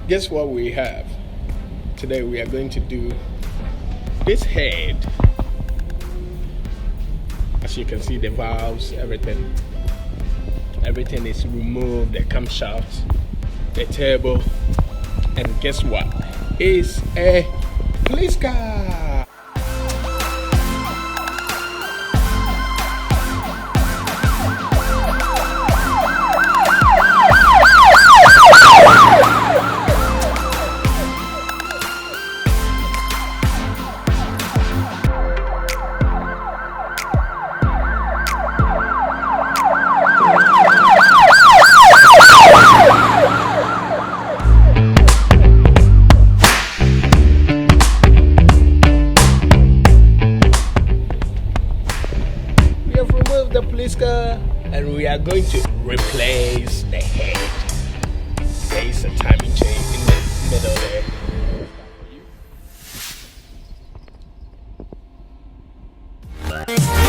Guess what we have? Today we are going to do this head. As you can see, the valves, everything is removed, the camshaft, the turbo, and guess what? It's a police car. We have removed the police car and we are going to replace the head. There is a timing chain in the middle there.